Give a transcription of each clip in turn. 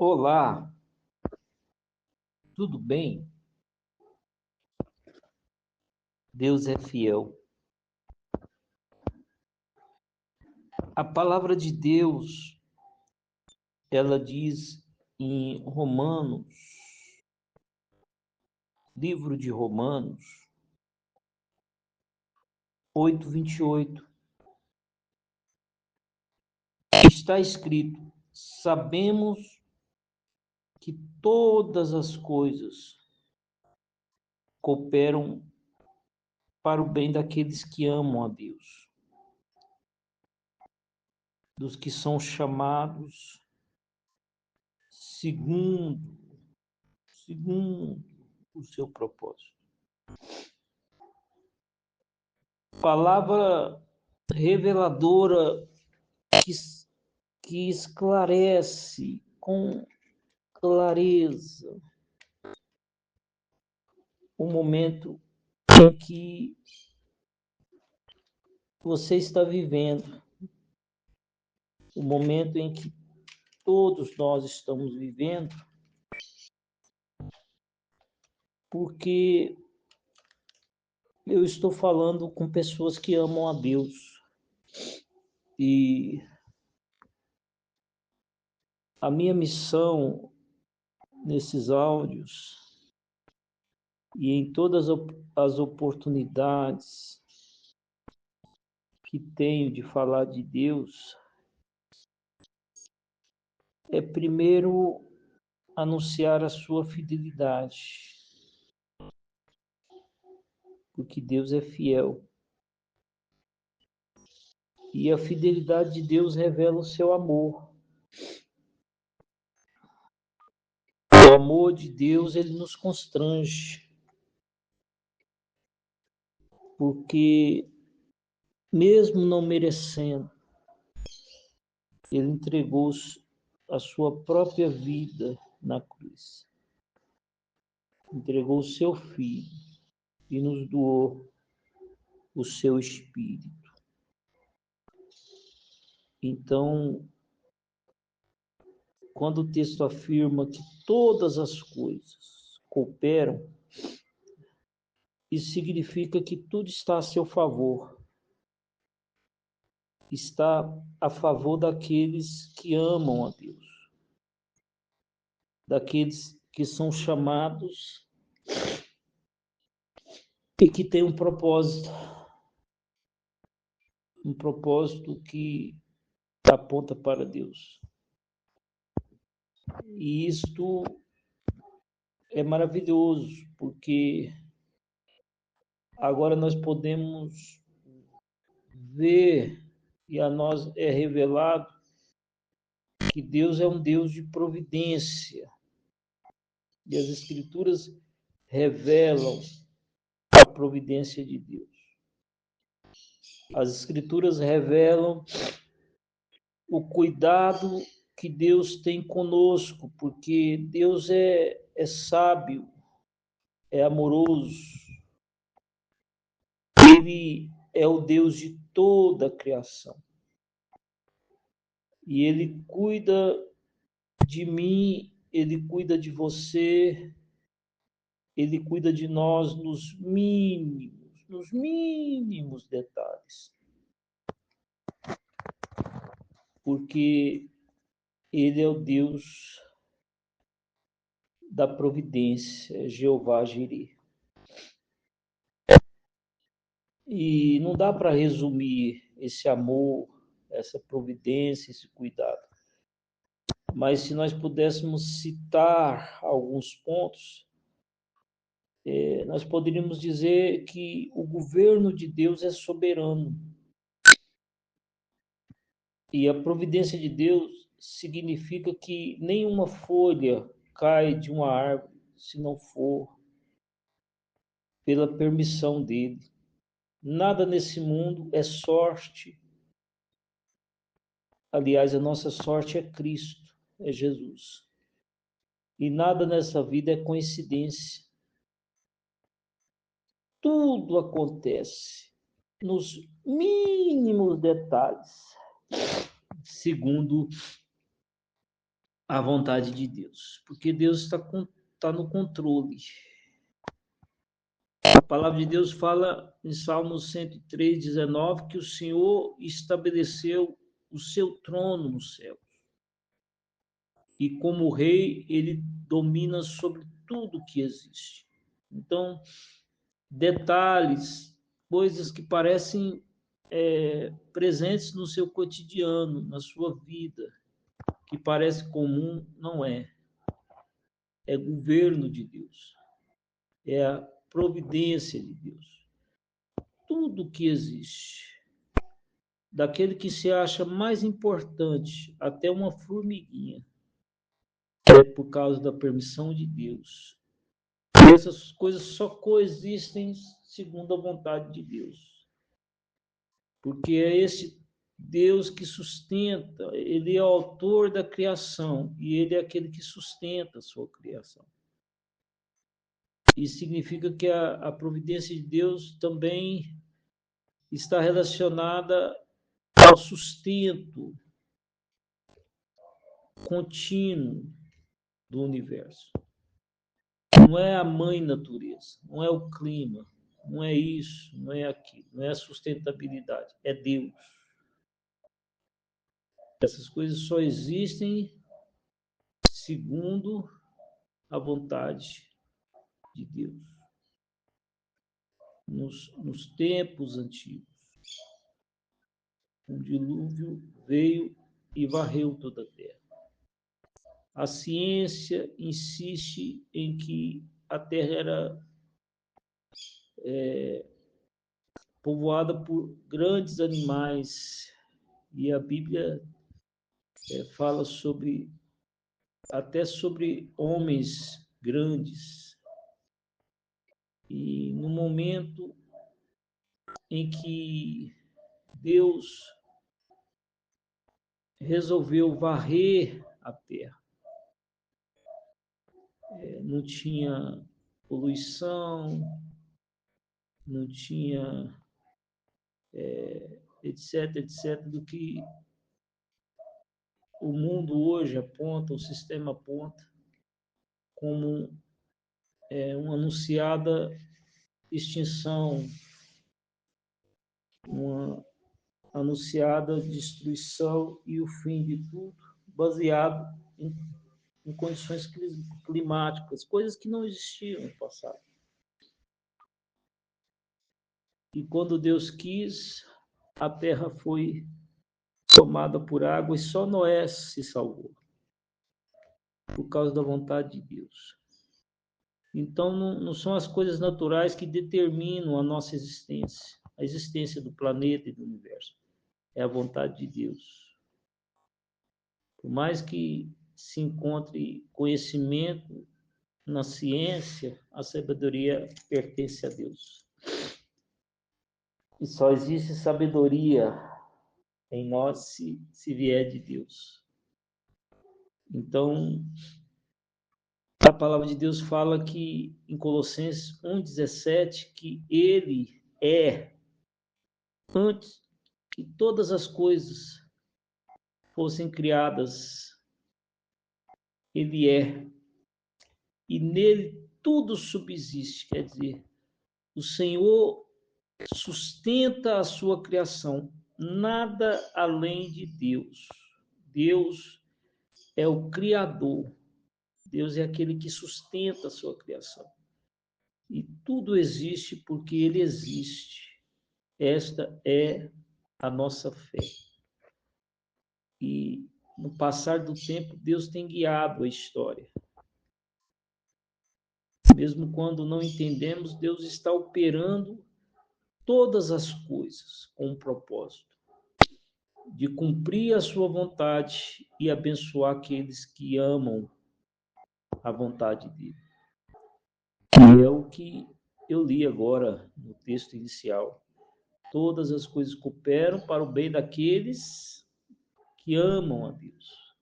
Olá, tudo bem? Deus é fiel. A palavra de Deus, ela diz em Romanos, livro de Romanos 8:28, está escrito: sabemos que todas as coisas cooperam para o bem daqueles que amam a Deus, dos que são chamados segundo o seu propósito. Palavra reveladora que esclarece com clareza o momento em que você está vivendo, o momento em que todos nós estamos vivendo, porque eu estou falando com pessoas que amam a Deus e a minha missão nesses áudios e em todas as oportunidades que tenho de falar de Deus é primeiro anunciar a sua fidelidade, porque Deus é fiel. E a fidelidade de Deus revela o seu amor. O amor de Deus, ele nos constrange, porque mesmo não merecendo, ele entregou a sua própria vida na cruz. Entregou o seu filho e nos doou o seu espírito. Então, quando o texto afirma que todas as coisas cooperam, isso significa que tudo está a seu favor. Está a favor daqueles que amam a Deus, daqueles que são chamados e que têm um propósito que aponta para Deus. E isto é maravilhoso, porque agora nós podemos ver e a nós é revelado que Deus é um Deus de providência. E as Escrituras revelam a providência de Deus. As Escrituras revelam o cuidado que Deus tem conosco, porque Deus é sábio, é amoroso. Ele é o Deus de toda a criação. E Ele cuida de mim, Ele cuida de você, Ele cuida de nós nos mínimos detalhes. Porque Ele é o Deus da providência, Jeová Jireh. E não dá para resumir esse amor, essa providência, esse cuidado. Mas se nós pudéssemos citar alguns pontos, nós poderíamos dizer que o governo de Deus é soberano. E a providência de Deus significa que nenhuma folha cai de uma árvore se não for pela permissão dele. Nada nesse mundo é sorte. Aliás, a nossa sorte é Cristo, é Jesus. E nada nessa vida é coincidência. Tudo acontece nos mínimos detalhes, segundo à vontade de Deus, porque Deus está no controle. A palavra de Deus fala em Salmo 103, 19, que o Senhor estabeleceu o seu trono no céu. E como rei, ele domina sobre tudo que existe. Então, detalhes, coisas que parecem presentes no seu cotidiano, na sua vida, que parece comum, não é. É governo de Deus. É a providência de Deus. Tudo que existe, daquele que se acha mais importante, até uma formiguinha, é por causa da permissão de Deus. E essas coisas só coexistem segundo a vontade de Deus. Porque é esse Deus que sustenta, ele é o autor da criação e ele é aquele que sustenta a sua criação. Isso significa que a providência de Deus também está relacionada ao sustento contínuo do universo. Não é a mãe natureza, não é o clima, não é isso, não é aquilo, não é a sustentabilidade, é Deus. Essas coisas só existem segundo a vontade de Deus. Nos tempos antigos, um dilúvio veio e varreu toda a terra. A ciência insiste em que a terra era povoada por grandes animais, e a Bíblia fala até sobre homens grandes. E no momento em que Deus resolveu varrer a terra, não tinha poluição, não tinha etc, etc, do que o mundo hoje aponta, o sistema aponta como uma anunciada extinção, uma anunciada destruição e o fim de tudo, baseado em condições climáticas, coisas que não existiam no passado. E quando Deus quis, a terra foi tomada por água e só Noé se salvou, por causa da vontade de Deus. Então, não são as coisas naturais que determinam a nossa existência, a existência do planeta e do universo. É a vontade de Deus. Por mais que se encontre conhecimento na ciência, a sabedoria pertence a Deus. E só existe sabedoria em nós se vier de Deus. Então, a palavra de Deus fala que em Colossenses 1,17, que ele é, antes que todas as coisas fossem criadas, ele é. E nele tudo subsiste, quer dizer, o Senhor sustenta a sua criação, nada além de Deus. Deus é o Criador, Deus é aquele que sustenta a sua criação. E tudo existe porque ele existe. Esta é a nossa fé. E no passar do tempo, Deus tem guiado a história. Mesmo quando não entendemos, Deus está operando todas as coisas com um propósito de cumprir a sua vontade e abençoar aqueles que amam a vontade dele. E é o que eu li agora no texto inicial. Todas as coisas cooperam para o bem daqueles que amam a Deus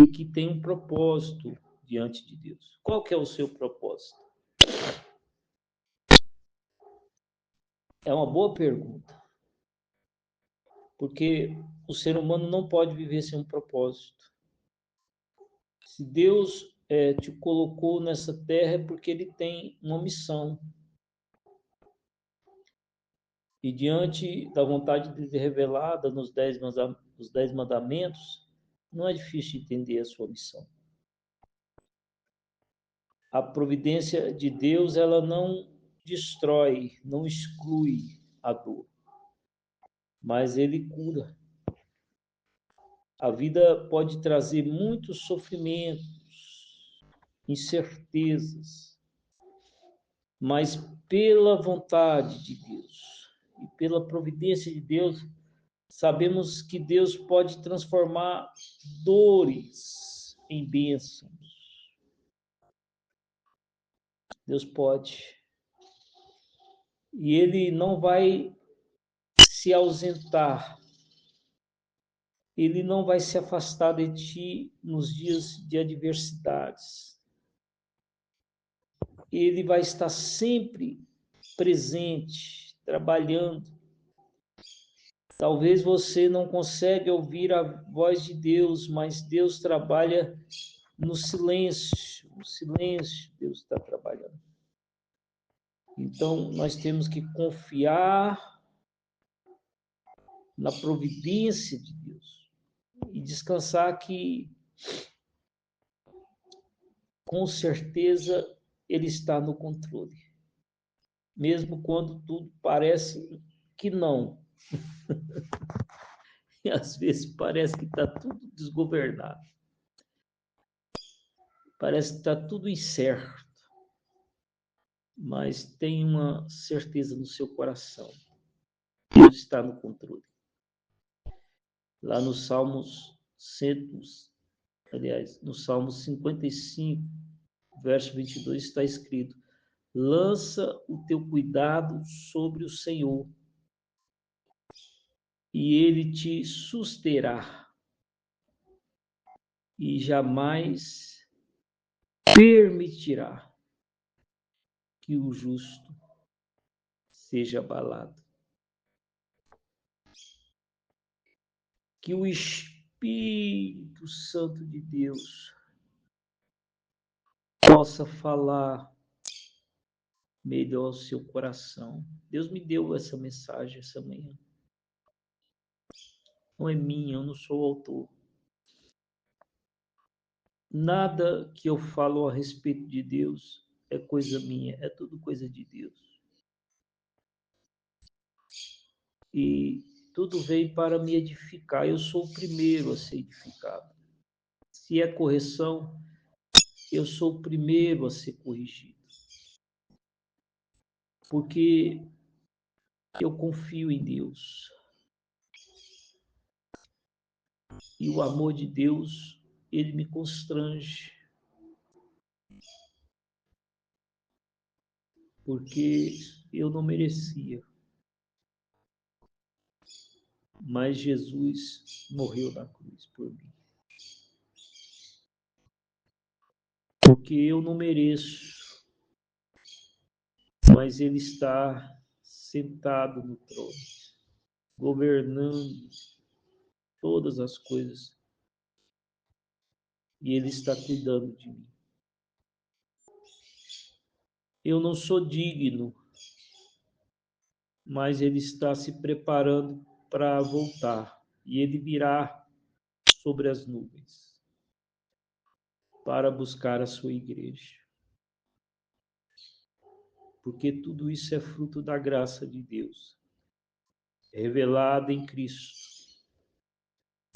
e que têm um propósito diante de Deus. Qual que é o seu propósito? É uma boa pergunta, porque o ser humano não pode viver sem um propósito. Se Deus te colocou nessa terra é porque Ele tem uma missão. E diante da vontade dele revelada nos 10 mandamentos, não é difícil entender a sua missão. A providência de Deus, ela não destrói, não exclui a dor, mas Ele cura. A vida pode trazer muitos sofrimentos, incertezas, mas pela vontade de Deus e pela providência de Deus, sabemos que Deus pode transformar dores em bênçãos. Deus pode. E Ele não vai se ausentar. Ele não vai se afastar de ti nos dias de adversidades. Ele vai estar sempre presente, trabalhando. Talvez você não consiga ouvir a voz de Deus, mas Deus trabalha no silêncio. No silêncio Deus está trabalhando. Então, nós temos que confiar na providência de Deus e descansar que, com certeza, Ele está no controle. Mesmo quando tudo parece que não. E às vezes parece que está tudo desgovernado. Parece que está tudo incerto. Mas tem uma certeza no seu coração. Deus está no controle. Lá no Salmos 55, verso 22, está escrito: lança o teu cuidado sobre o Senhor, e Ele te susterá, e jamais permitirá que o justo seja abalado. Que o Espírito Santo de Deus possa falar melhor ao seu coração. Deus me deu essa mensagem essa manhã. Não é minha, eu não sou o autor. Nada que eu falo a respeito de Deus é coisa minha, é tudo coisa de Deus. E tudo veio para me edificar. Eu sou o primeiro a ser edificado. Se é correção, eu sou o primeiro a ser corrigido. Porque eu confio em Deus. E o amor de Deus, ele me constrange. Porque eu não merecia. Mas Jesus morreu na cruz por mim. Porque eu não mereço, mas Ele está sentado no trono, governando todas as coisas, e Ele está cuidando de mim. Eu não sou digno, mas Ele está se preparando para voltar, e Ele virá sobre as nuvens para buscar a sua igreja. Porque tudo isso é fruto da graça de Deus, revelada em Cristo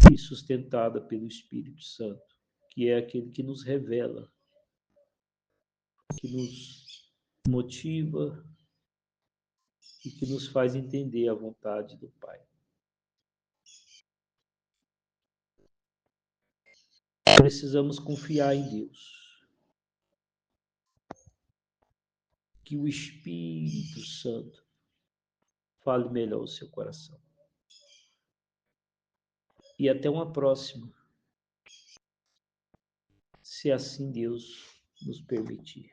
e sustentada pelo Espírito Santo, que é aquele que nos revela, que nos motiva e que nos faz entender a vontade do Pai. Precisamos confiar em Deus. Que o Espírito Santo fale melhor o seu coração. E até uma próxima, se assim Deus nos permitir.